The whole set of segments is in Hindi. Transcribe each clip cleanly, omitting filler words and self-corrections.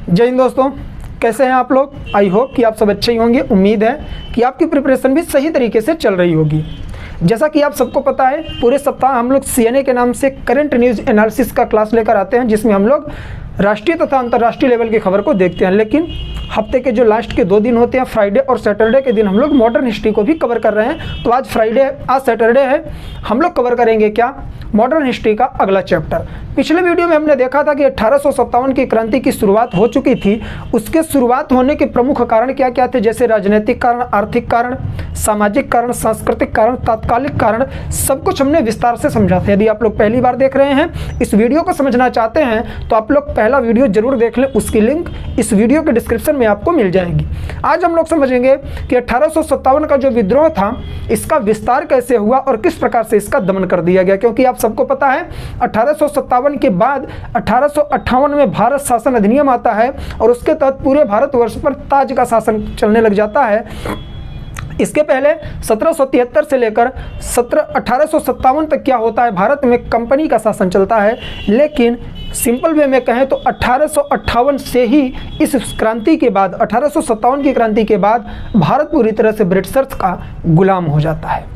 जय हिंद दोस्तों, कैसे हैं आप लोग। आई होप कि आप सब अच्छे ही होंगे। उम्मीद है कि आपकी प्रिपरेशन भी सही तरीके से चल रही होगी। जैसा कि आप सबको पता है, पूरे सप्ताह हम लोग CNA के नाम से करंट न्यूज़ एनालिसिस का क्लास लेकर आते हैं, जिसमें हम लोग राष्ट्रीय तथा अंतर्राष्ट्रीय लेवल की खबर को देखते हैं। लेकिन हफ्ते के जो लास्ट के 2 दिन होते हैं, फ्राइडे और सैटरडे के दिन हम लोग मॉडर्न हिस्ट्री को भी कवर कर रहे हैं। तो आज सैटरडे है, हम लोग कवर करेंगे क्या, मॉडर्न हिस्ट्री का अगला चैप्टर। पिछले वीडियो में हमने देखा था कि 1857 की क्रांति की शुरुआत हो चुकी थी। उसके शुरुआत होने के प्रमुख कारण क्या क्या थे, जैसे राजनीतिक कारण, आर्थिक कारण, सामाजिक कारण, सांस्कृतिक कारण, तात्कालिक कारण, सब कुछ हमने विस्तार से समझा था। यदि आप लोग पहली बार देख रहे हैं, इस वीडियो को समझना चाहते हैं, तो आप लोग पहला वीडियो जरूर देख लें। उसकी लिंक इस वीडियो के डिस्क्रिप्शन में आपको मिल जाएगी। आज हम लोग समझेंगे कि 1857 का जो विद्रोह था, इसका विस्तार कैसे हुआ और किस प्रकार से इसका दमन कर दिया गया। क्योंकि आप सबको पता है 1857 के बाद 1858 में भारत शासन अधिनियम आता है और उसके तहत पूरे भारतवर्ष पर ताज का शासन चलने लग जाता है। इसके पहले 1773 से लेकर 1857 तक क्या होता है, भारत में कंपनी का शासन चलता है। लेकिन सिंपल वे में कहें तो 1858 से ही इस क्रांति के बाद, 1857 की क्रांति के बाद भारत पूरी तरह से ब्रिटिशर्स का गुलाम हो जाता है।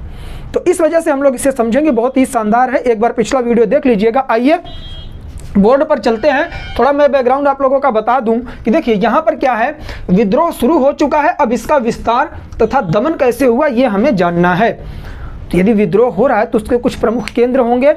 तो इस वजह से हम लोग इसे समझेंगे। बहुत ही शानदार है, एक बार पिछला वीडियो देख लीजिएगा। आइए बोर्ड पर चलते हैं। थोड़ा मैं बैकग्राउंड आप लोगों का बता दूं कि देखिए यहाँ पर क्या है, विद्रोह शुरू हो चुका है। अब इसका विस्तार तथा दमन कैसे हुआ, ये हमें जानना है। तो यदि विद्रोह हो रहा है तो उसके कुछ प्रमुख केंद्र होंगे,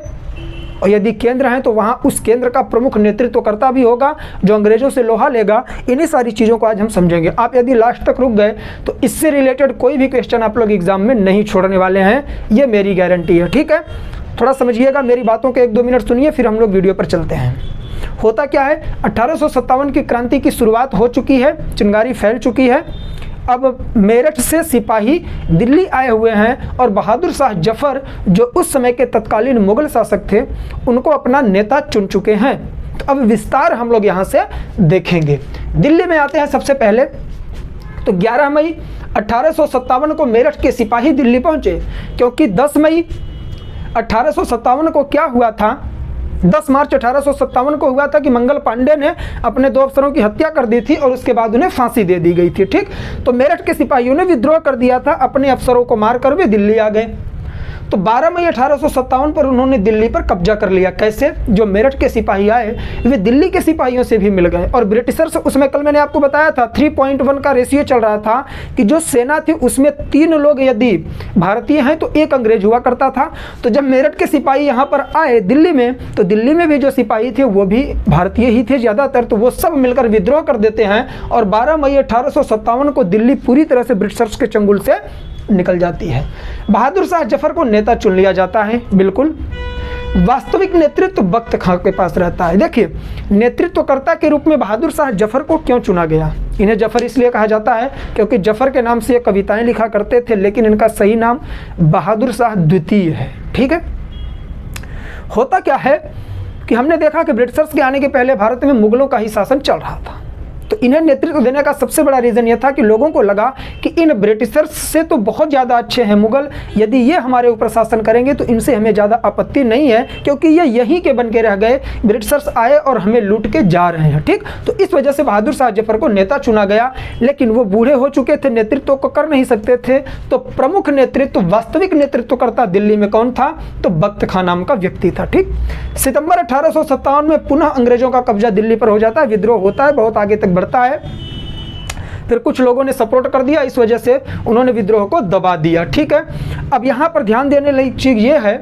और यदि केंद्र हैं तो वहाँ उस केंद्र का प्रमुख नेतृत्वकर्ता भी होगा जो अंग्रेजों से लोहा लेगा। इन्हीं सारी चीज़ों को आज हम समझेंगे। आप यदि लास्ट तक रुक गए तो इससे रिलेटेड कोई भी क्वेश्चन आप लोग एग्जाम में नहीं छोड़ने वाले हैं, ये मेरी गारंटी है। ठीक है, थोड़ा समझिएगा, मेरी बातों के 1-2 मिनट सुनिए, फिर हम लोग वीडियो पर चलते हैं। होता क्या है, 1857 की क्रांति की शुरुआत हो चुकी है, चिंगारी फैल चुकी है। अब मेरठ से सिपाही दिल्ली आए हुए हैं और बहादुर शाह जफर, जो उस समय के तत्कालीन मुगल शासक थे, उनको अपना नेता चुन चुके हैं। तो अब विस्तार हम लोग यहाँ से देखेंगे। दिल्ली में आते हैं सबसे पहले। तो 11 मई 1857 को मेरठ के सिपाही दिल्ली पहुँचे, क्योंकि 10 मई 1857 को क्या हुआ था, 10 मार्च 1857 को हुआ था कि मंगल पांडे ने अपने 2 अफसरों की हत्या कर दी थी और उसके बाद उन्हें फांसी दे दी गई थी। ठीक, तो मेरठ के सिपाहियों ने विद्रोह कर दिया था, अपने अफसरों को मारकर वे दिल्ली आ गए। तो 12 मई 1857 पर उन्होंने दिल्ली पर कब्जा कर लिया। कैसे, जो मेरठ के सिपाही आए वे दिल्ली के सिपाहियों से भी मिल गए। और ब्रिटिशर्स, उसमें कल मैंने आपको बताया था 3.1 का रेशियो चल रहा था कि जो सेना थी उसमें 3 लोग यदि भारतीय हैं तो 1 अंग्रेज हुआ करता था। तो जब मेरठ के सिपाही यहाँ पर आए दिल्ली में, तो दिल्ली में भी जो सिपाही थे वो भी भारतीय ही थे ज़्यादातर। तो वो सब मिलकर विद्रोह कर देते हैं और 12 मई 1857 को दिल्ली पूरी तरह से ब्रिटिशर्स के चंगुल से निकल जाती है। बहादुर शाह जफर को नेता चुन लिया जाता है। बिल्कुल, वास्तविक नेतृत्व बख्त खां के पास रहता है। देखिए, नेतृत्वकर्ता के रूप में बहादुर शाह जफर को क्यों चुना गया, इन्हें जफर इसलिए कहा जाता है क्योंकि जफर के नाम से ये कविताएं लिखा करते थे, लेकिन इनका सही नाम बहादुर शाह द्वितीय है। ठीक है, होता क्या है कि हमने देखा कि ब्रिटिशर्स के आने के पहले भारत में मुगलों का ही शासन चल रहा था। तो इन्हें नेतृत्व देने का सबसे बड़ा रीज़न ये था कि लोगों को लगा कि इन ब्रिटिशर्स से तो बहुत ज़्यादा अच्छे हैं मुगल, यदि ये हमारे ऊपर शासन करेंगे तो इनसे हमें ज़्यादा आपत्ति नहीं है, क्योंकि ये यहीं के बन के रह गए, ब्रिटिशर्स आए और हमें लूट के जा रहे हैं। ठीक, तो इस वजह से बहादुर शाह जफर को नेता चुना गया। लेकिन वो बूढ़े हो चुके थे, नेतृत्व को कर नहीं सकते थे। तो प्रमुख नेतृत्व, वास्तविक नेतृत्वकर्ता दिल्ली में कौन था, तो बख्त खां नाम का व्यक्ति था। ठीक, सितंबर 1857 में पुनः अंग्रेजों का कब्जा दिल्ली पर हो जाता है, विद्रोह होता है, बहुत आगे तक बढ़ता है। फिर कुछ लोगों ने सपोर्ट कर दिया, इस वजह से उन्होंने विद्रोह को दबा दिया। ठीक है, अब यहाँ पर ध्यान देने वाली चीज़ ये है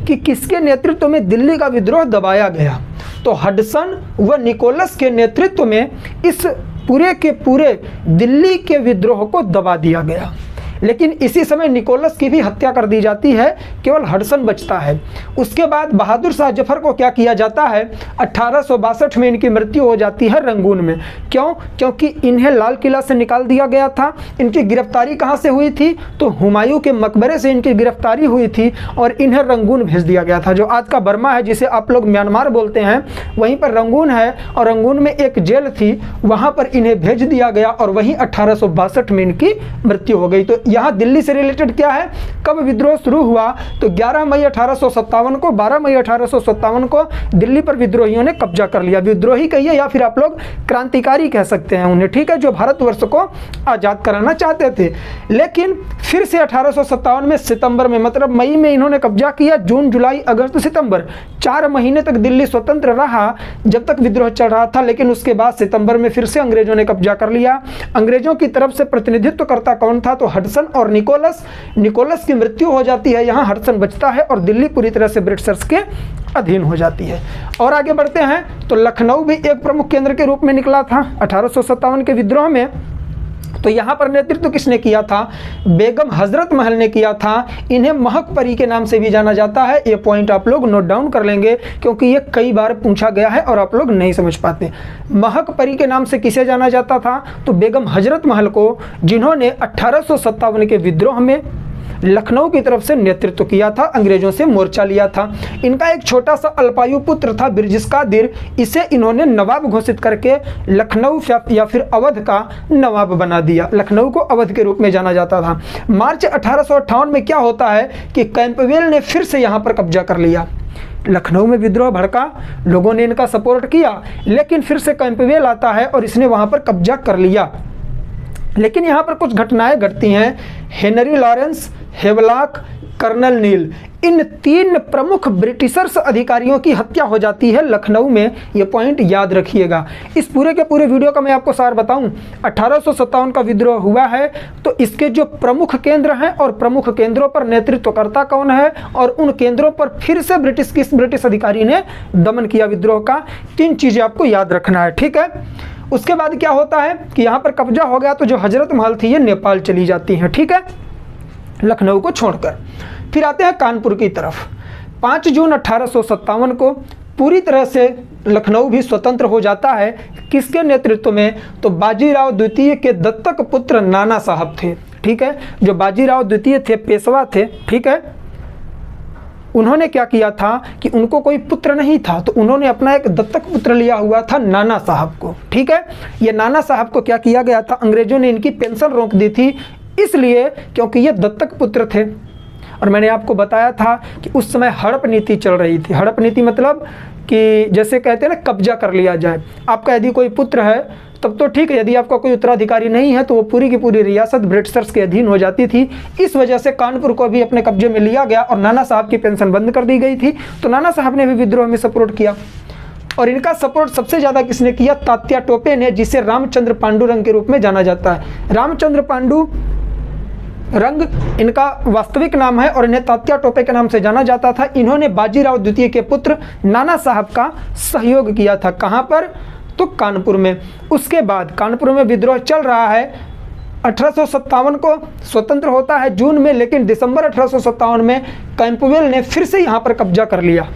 कि किसके नेतृत्व में दिल्ली का विद्रोह दबाया गया। तो हडसन व निकोलस के नेतृत्व में इस पूरे के पूरे दिल्ली के विद्रोह को दबा दिया गया। लेकिन इसी समय निकोलस की भी हत्या कर दी जाती है, केवल हडसन बचता है। उसके बाद बहादुर शाह जफर को क्या किया जाता है, 1862 में इनकी मृत्यु हो जाती है रंगून में। क्यों, क्योंकि इन्हें लाल किला से निकाल दिया गया था। इनकी गिरफ्तारी कहाँ से हुई थी, तो हुमायूं के मकबरे से इनकी गिरफ्तारी हुई थी और इन्हें रंगून भेज दिया गया था। जो आज का बर्मा है, जिसे आप लोग म्यांमार बोलते हैं, वहीं पर रंगून है और रंगून में एक जेल थी, वहाँ पर इन्हें भेज दिया गया और वहीं 1862 में इनकी मृत्यु हो गई। तो यहाँ दिल्ली से रिलेटेड क्या है, कब विद्रोह शुरू हुआ, तो 11 मई 1857 को, 12 मई 1857 को दिल्ली पर विद्रोहियों ने कब्जा कर लिया। विद्रोही कहिए या फिर आप लोग क्रांतिकारी कह सकते हैं उन्हें, ठीक है, जो भारतवर्ष को आज़ाद कराना चाहते थे। लेकिन फिर से 1857 में सितंबर में, मतलब मई में इन्होंने कब्जा किया, जून, जुलाई, अगस्त, सितंबर 4 महीने तक दिल्ली स्वतंत्र रहा जब तक विद्रोह चल रहा था। लेकिन उसके बाद सितंबर में फिर से अंग्रेजों ने कब्जा कर लिया। अंग्रेजों की तरफ से प्रतिनिधित्व करता कौन था, तो हडसन और निकोलस की मृत्यु हो जाती है, यहाँ हडसन बचता है और दिल्ली पूरी तरह से ब्रिटिशर्स के अधीन हो जाती है। और आगे बढ़ते हैं तो लखनऊ भी एक प्रमुख केंद्र के रूप में निकला था 1857 के विद्रोह में। तो यहाँ पर नेतृत्व किसने किया था, बेगम हजरत महल ने किया था। इन्हें महक परी के नाम से भी जाना जाता है। ये पॉइंट आप लोग नोट डाउन कर लेंगे क्योंकि ये कई बार पूछा गया है और आप लोग नहीं समझ पाते। महक परी के नाम से किसे जाना जाता था, तो बेगम हजरत महल को, जिन्होंने 1857 के विद्रोह में लखनऊ की तरफ से नेतृत्व किया था, अंग्रेजों से मोर्चा लिया था। इनका एक छोटा सा अल्पायु पुत्र था बिरजिस कादिर, इसे इन्होंने नवाब घोषित करके लखनऊ या फिर अवध का नवाब बना दिया। लखनऊ को अवध के रूप में जाना जाता था। मार्च 1858 में क्या होता है कि कैंपबेल ने फिर से यहाँ पर कब्जा कर लिया। लखनऊ में विद्रोह भड़का, लोगों ने इनका सपोर्ट किया, लेकिन फिर से कैंपबेल आता है और इसने वहाँ पर कब्जा कर लिया। लेकिन यहाँ पर कुछ घटनाएं घटती हैं। हेनरी लॉरेंस, हेवलॉक, कर्नल नील, इन 3 प्रमुख ब्रिटिशर्स अधिकारियों की हत्या हो जाती है लखनऊ में। ये पॉइंट याद रखिएगा। इस पूरे के पूरे वीडियो का मैं आपको सार बताऊं, 1857 का विद्रोह हुआ है तो इसके जो प्रमुख केंद्र हैं और प्रमुख केंद्रों पर नेतृत्वकर्ता कौन है और उन केंद्रों पर फिर से किस ब्रिटिश अधिकारी ने दमन किया विद्रोह का, 3 चीज़ें आपको याद रखना है, ठीक है। उसके बाद क्या होता है कि यहाँ पर कब्जा हो गया तो जो हजरत महल थी ये नेपाल चली जाती हैं, ठीक है, लखनऊ को छोड़कर। फिर आते हैं कानपुर की तरफ। 5 जून 1857 को पूरी तरह से लखनऊ भी स्वतंत्र हो जाता है। किसके नेतृत्व में, तो बाजीराव द्वितीय के दत्तक पुत्र नाना साहब थे, ठीक है। जो बाजीराव द्वितीय थे, पेशवा थे, ठीक है। उन्होंने क्या किया था कि उनको कोई पुत्र नहीं था तो उन्होंने अपना एक दत्तक पुत्र लिया हुआ था नाना साहब को, ठीक है। ये नाना साहब को क्या किया गया था, अंग्रेजों ने इनकी पेंशन रोक दी थी, इसलिए क्योंकि ये दत्तक पुत्र थे। और मैंने आपको बताया था कि उस समय हड़प नीति चल रही थी। हड़प नीति मतलब कि जैसे कहते हैं ना, कब्जा कर लिया जाए। आपका यदि कोई पुत्र है तब तो ठीक है, यदि आपका कोई उत्तराधिकारी नहीं है तो वो पूरी की पूरी रियासत ब्रिटिशर्स के अधीन हो जाती थी। इस वजह से कानपुर को भी अपने कब्जे में लिया गया और नाना साहब की पेंशन बंद कर दी गई थी। तो नाना साहब ने भी विद्रोह में सपोर्ट किया और इनका सपोर्ट सबसे ज़्यादा किसने किया, तात्या टोपे ने, जिसे रामचंद्र पांडुरंग के रूप में जाना जाता है। रामचंद्र पांडु रंग इनका वास्तविक नाम है और इन्हें तात्या टोपे के नाम से जाना जाता था। इन्होंने बाजीराव द्वितीय के पुत्र नाना साहब का सहयोग किया था। कहाँ पर, तो कानपुर में। उसके बाद कानपुर में विद्रोह चल रहा है। 1857 को स्वतंत्र होता है जून में, लेकिन दिसंबर 1857 में कैंपबेल ने फिर से यहाँ पर कब्जा कर लिया।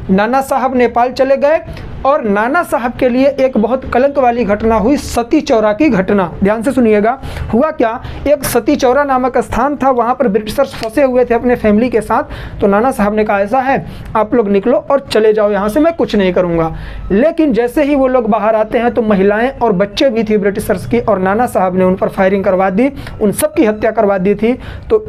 नाना साहब नेपाल चले गए और नाना साहब के लिए एक बहुत कलंक वाली घटना हुई, सती चौरा की घटना। ध्यान से सुनिएगा। हुआ क्या, एक सती चौरा नामक स्थान था, वहाँ पर ब्रिटिशर्स फंसे हुए थे अपने फैमिली के साथ। तो नाना साहब ने कहा ऐसा है आप लोग निकलो और चले जाओ यहाँ से, मैं कुछ नहीं करूँगा। लेकिन जैसे ही वो लोग बाहर आते हैं तो महिलाएं और बच्चे भी थी ब्रिटिशर्स की, और नाना साहब ने उन पर फायरिंग करवा दी, उन सब की हत्या करवा दी थी। तो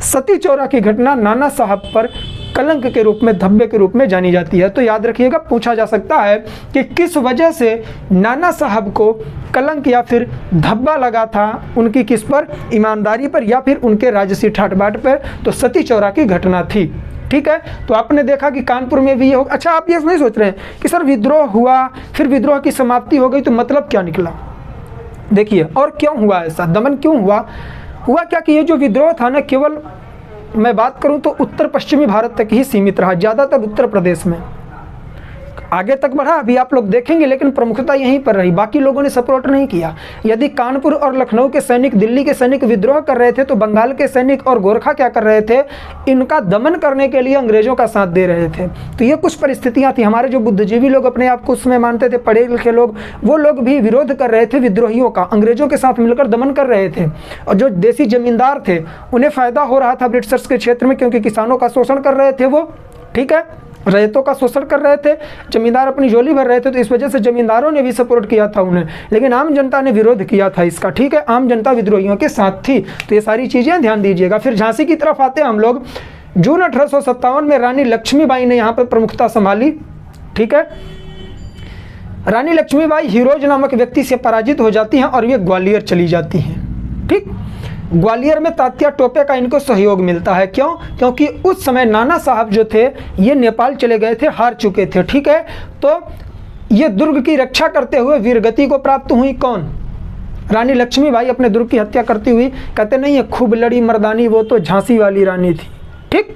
सती चौरा की घटना नाना साहब पर कलंक के रूप में, धब्बे के रूप में जानी जाती है। तो याद रखिएगा, पूछा जा सकता है कि किस वजह से नाना साहब को कलंक या फिर धब्बा लगा था, उनकी किस पर, ईमानदारी पर या फिर उनके राजसी ठाट बाट पर। तो सती चौरा की घटना थी, ठीक है। तो आपने देखा कि कानपुर में भी ये हो। अच्छा, आप ये नहीं सोच रहे हैं कि सर विद्रोह हुआ फिर विद्रोह की समाप्ति हो गई, तो मतलब क्या निकला। देखिए, और क्यों हुआ ऐसा, दमन क्यों हुआ क्या कि ये जो विद्रोह था ना, केवल मैं बात करूं तो उत्तर पश्चिमी भारत तक ही सीमित रहा, ज़्यादातर उत्तर प्रदेश में। आगे तक बढ़ा अभी आप लोग देखेंगे, लेकिन प्रमुखता यहीं पर रही, बाकी लोगों ने सपोर्ट नहीं किया। यदि कानपुर और लखनऊ के सैनिक, दिल्ली के सैनिक विद्रोह कर रहे थे तो बंगाल के सैनिक और गोरखा क्या कर रहे थे, इनका दमन करने के लिए अंग्रेजों का साथ दे रहे थे। तो ये कुछ परिस्थितियां थी। हमारे जो बुद्धिजीवी लोग अपने आप को उसमें मानते थे, पढ़े लिखे लोग, वो लोग भी विरोध कर रहे थे विद्रोहियों का, अंग्रेजों के साथ मिलकर दमन कर रहे थे। और जो देसी जमींदार थे उन्हें फ़ायदा हो रहा था ब्रिटिशर्स के क्षेत्र में, क्योंकि किसानों का शोषण कर रहे थे वो, ठीक है। रैयतों का शोषण कर रहे थे, जमींदार अपनी झोली भर रहे थे, तो इस वजह से जमींदारों ने भी सपोर्ट किया था उन्हें, लेकिन आम जनता ने विरोध किया था इसका, ठीक है, आम जनता विद्रोहियों के साथ थी। तो ये सारी चीज़ें ध्यान दीजिएगा। फिर झांसी की तरफ आते हैं हम लोग। जून 1857 में रानी लक्ष्मीबाई ने यहाँ पर प्रमुखता संभाली, ठीक है। रानी लक्ष्मीबाई हिरोज नामक व्यक्ति से पराजित हो जाती हैं और ये ग्वालियर चली जाती हैं, ठीक। ग्वालियर में तात्या टोपे का इनको सहयोग मिलता है। क्यों? क्योंकि उस समय नाना साहब जो थे ये नेपाल चले गए थे, हार चुके थे, ठीक है। तो ये दुर्ग की रक्षा करते हुए वीरगति को प्राप्त हुई। कौन? रानी लक्ष्मीबाई अपने दुर्ग की हत्या करती हुई। कहते नहीं है खूब लड़ी मर्दानी, वो तो झांसी वाली रानी थी, ठीक।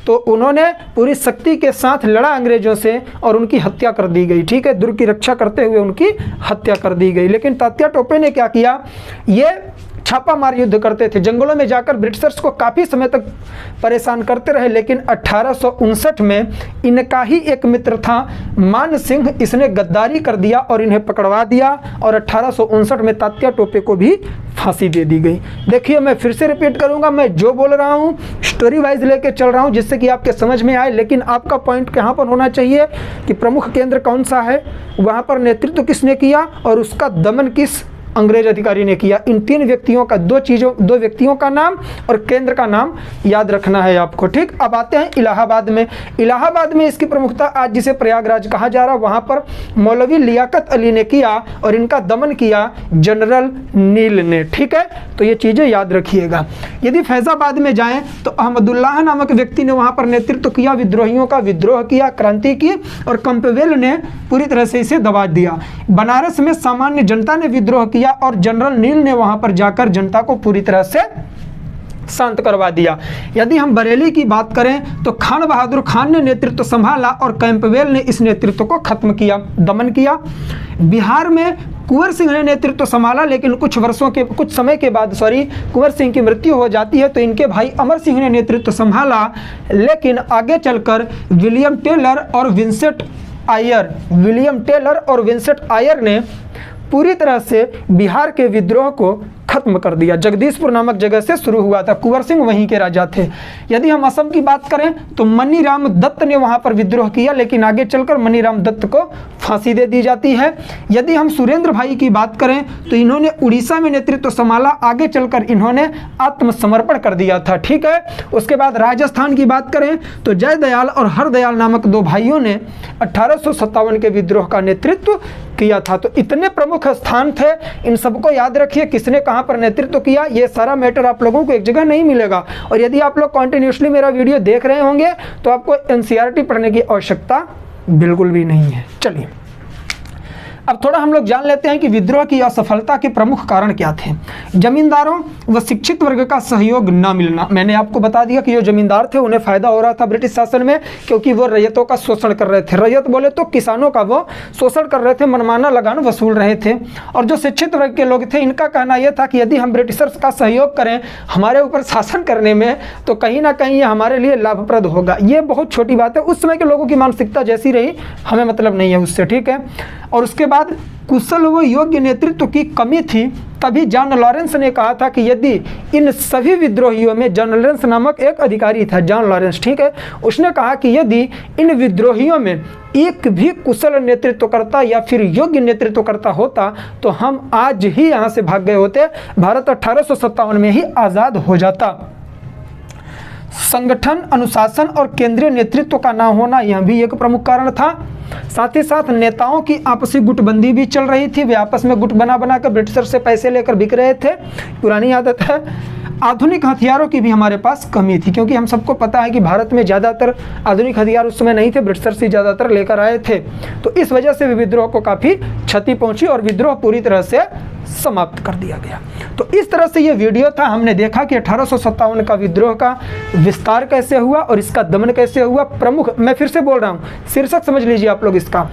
तो उन्होंने पूरी शक्ति के साथ लड़ा अंग्रेजों से और उनकी हत्या कर दी गई, ठीक है। दुर्ग की रक्षा करते हुए उनकी हत्या कर दी गई। लेकिन तात्या टोपे ने क्या किया, ये छापा मार युद्ध करते थे, जंगलों में जाकर ब्रिटिशर्स को काफ़ी समय तक परेशान करते रहे। लेकिन 1859 में इनका ही एक मित्र था मान सिंह, इसने गद्दारी कर दिया और इन्हें पकड़वा दिया और 1859 में तात्या टोपे को भी फांसी दे दी गई। देखिए मैं फिर से रिपीट करूंगा, मैं जो बोल रहा हूँ स्टोरी वाइज लेके चल रहा हूँ जिससे कि आपके समझ में आए, लेकिन आपका पॉइंट कहाँ पर होना चाहिए कि प्रमुख केंद्र कौन सा है, वहाँ पर नेतृत्व किसने किया और उसका दमन किस अंग्रेज अधिकारी ने किया। इन तीन व्यक्तियों का दो व्यक्तियों का नाम और केंद्र का नाम याद रखना है आपको, ठीक। अब आते हैं इलाहाबाद में। इलाहाबाद में इसकी प्रमुखता, आज जिसे प्रयागराज कहा जा रहा है, वहाँ पर मौलवी लियाकत अली ने किया और इनका दमन किया जनरल नील ने, ठीक है। तो ये चीज़ें याद रखिएगा। यदि फैज़ाबाद में जाएँ तो अहमदुल्लाह नामक व्यक्ति ने वहाँ पर नेतृत्व किया, विद्रोहियों का विद्रोह किया, क्रांति की, और कंपवेल ने पूरी तरह से इसे दबा दिया। बनारस में सामान्य जनता ने विद्रोह किया और जनरल नील ने वहां पर जाकर जनता को पूरी तरह से शांत करवा दिया। यदि हम बरेली की बात करें तो खान बहादुर खान ने नेतृत्व संभाला और कैंपवेल ने इस नेतृत्व को खत्म किया, दमन किया। बिहार में कुंवर सिंह ने नेतृत्व संभाला, लेकिन कुछ समय के बाद कुंवर सिंह की मृत्यु हो जाती है, तो इनके भाई अमर सिंह ने नेतृत्व संभाला। लेकिन आगे चलकर विलियम टेलर और विंसेंट आयर ने पूरी तरह से बिहार के विद्रोह को खत्म कर दिया। जगदीशपुर नामक जगह से शुरू हुआ था, कुंवर सिंह वहीं के राजा थे। यदि हम असम की बात करें तो मनीराम दत्त ने वहां पर विद्रोह किया, लेकिन आगे चलकर मनीराम दत्त को फांसी दे दी जाती है। यदि हम सुरेंद्र भाई की बात करें तो इन्होंने उड़ीसा में नेतृत्व संभाला, आगे चलकर इन्होंने आत्मसमर्पण कर दिया था, ठीक है। उसके बाद राजस्थान की बात करें तो जयदयाल और हरदयाल नामक दो भाइयों ने 1857 के विद्रोह का नेतृत्व किया था। तो इतने प्रमुख स्थान थे, इन सबको याद रखिए किसने कहां पर नेतृत्व किया। ये सारा मैटर आप लोगों को एक जगह नहीं मिलेगा। और यदि आप लोग कंटिन्यूसली मेरा वीडियो देख रहे होंगे तो आपको एनसीईआरटी पढ़ने की आवश्यकता बिल्कुल भी नहीं है। चलिए अब थोड़ा हम लोग जान लेते हैं कि विद्रोह की असफलता के प्रमुख कारण क्या थे। जमींदारों व शिक्षित वर्ग का सहयोग न मिलना। मैंने आपको बता दिया कि जो जमींदार थे उन्हें फायदा हो रहा था ब्रिटिश शासन में, क्योंकि वो रैयतों का शोषण कर रहे थे। रैयत बोले तो किसानों का वो शोषण कर रहे थे, मनमाना लगान वसूल रहे थे। और जो शिक्षित वर्ग के लोग थे इनका कहना यह था कि यदि हम ब्रिटिशर्स का सहयोग करें हमारे ऊपर शासन करने में तो कहीं ना कहीं ये हमारे लिए लाभप्रद होगा। ये बहुत छोटी बात है, उस समय के लोगों की मानसिकता जैसी रही हमें मतलब नहीं है उससे, ठीक है। और उसके बाद कुशल व योग्य नेतृत्व की कमी थी। तभी जॉन लॉरेंस ने कहा था कि यदि इन सभी विद्रोहियों में, जॉन लॉरेंस नामक एक अधिकारी था, जॉन लॉरेंस, ठीक है, उसने कहा कि यदि इन विद्रोहियों में एक भी कुशल नेतृत्वकर्ता या फिर योग्य नेतृत्वकर्ता होता तो हम आज ही यहाँ से भाग गए होते, भारत 1857 में ही आज़ाद हो जाता। संगठन, अनुशासन और केंद्रीय नेतृत्व का ना होना यह भी एक प्रमुख कारण था। साथ ही साथ नेताओं की आपसी गुटबंदी भी चल रही थी। वे आपस में गुट बना कर ब्रिटिशर से पैसे लेकर बिक रहे थे, पुरानी आदत है। आधुनिक हथियारों की भी हमारे पास कमी थी, क्योंकि हम सबको पता है कि भारत में ज़्यादातर आधुनिक हथियार उस समय नहीं थे, ब्रिटिशर से ज़्यादातर लेकर आए थे। तो इस वजह से विद्रोह को काफ़ी क्षति पहुंची और विद्रोह पूरी तरह से समाप्त कर दिया गया। तो इस तरह से ये वीडियो था, हमने देखा कि 1857 का विद्रोह का विस्तार कैसे हुआ और इसका दमन कैसे हुआ। प्रमुख, मैं फिर से बोल रहा हूँ, शीर्षक समझ लीजिए आप लोग इसका,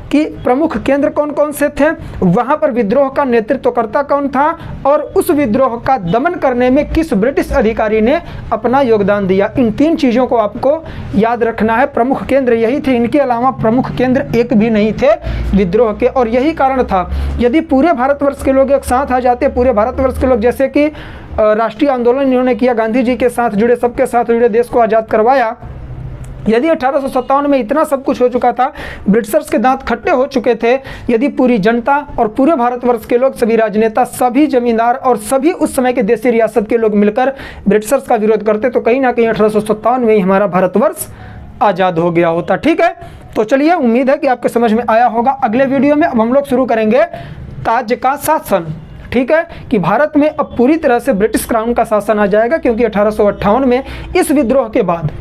कि प्रमुख केंद्र कौन कौन से थे, वहां पर विद्रोह का नेतृत्वकर्ता कौन था और उस विद्रोह का दमन करने में किस ब्रिटिश अधिकारी ने अपना योगदान दिया। इन तीन चीज़ों को आपको याद रखना है। प्रमुख केंद्र यही थे, इनके अलावा प्रमुख केंद्र एक भी नहीं थे विद्रोह के। और यही कारण था, यदि पूरे भारतवर्ष के लोग एक साथ आ जाते, पूरे भारतवर्ष के लोग, जैसे कि राष्ट्रीय आंदोलन इन्होंने किया, गांधी जी के साथ जुड़े, सबके साथ जुड़े, देश को आज़ाद करवाया, यदि 1857 में इतना सब कुछ हो चुका था, ब्रिटिशर्स के दांत खट्टे हो चुके थे, यदि पूरी जनता और पूरे भारतवर्ष के लोग, सभी राजनेता, सभी जमींदार और सभी उस समय के देशी रियासत के लोग मिलकर ब्रिटिशर्स का विरोध करते, तो कहीं ना कहीं 1857 में ही हमारा भारतवर्ष आज़ाद हो गया होता। ठीक है, तो चलिए, उम्मीद है कि आपके समझ में आया होगा। अगले वीडियो में अब हम लोग शुरू करेंगे ताज का शासन। ठीक है, कि भारत में अब पूरी तरह से ब्रिटिश क्राउन का शासन आ जाएगा, क्योंकि 1858 में इस विद्रोह के बाद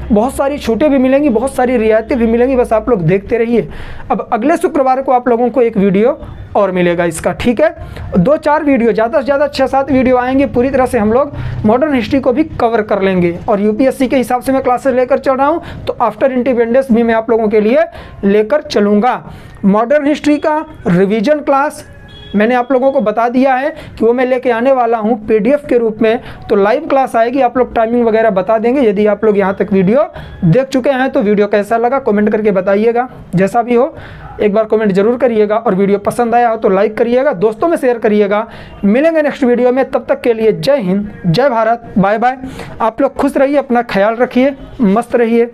बहुत सारी छूटें भी मिलेंगी, बहुत सारी रियायतें भी मिलेंगी। बस आप लोग देखते रहिए। अब अगले शुक्रवार को आप लोगों को एक वीडियो और मिलेगा इसका। ठीक है, 2-4 वीडियो, ज़्यादा से ज़्यादा 6-7 वीडियो आएंगे। पूरी तरह से हम लोग मॉडर्न हिस्ट्री को भी कवर कर लेंगे, और यूपीएससी के हिसाब से मैं क्लासेस लेकर चल रहा हूँ, तो आफ्टर इंडिपेंडेंस भी मैं आप लोगों के लिए लेकर चलूँगा। मॉडर्न हिस्ट्री का रिवीजन क्लास मैंने आप लोगों को बता दिया है कि वो मैं लेके आने वाला हूँ पीडीएफ के रूप में। तो लाइव क्लास आएगी, आप लोग टाइमिंग वगैरह बता देंगे। यदि आप लोग यहाँ तक वीडियो देख चुके हैं तो वीडियो कैसा लगा कमेंट करके बताइएगा। जैसा भी हो एक बार कमेंट जरूर करिएगा, और वीडियो पसंद आया हो तो लाइक करिएगा, दोस्तों में शेयर करिएगा। मिलेंगे नेक्स्ट वीडियो में, तब तक के लिए जय हिंद, जय भारत, बाय बाय। आप लोग खुश रहिए, अपना ख्याल रखिए, मस्त रहिए।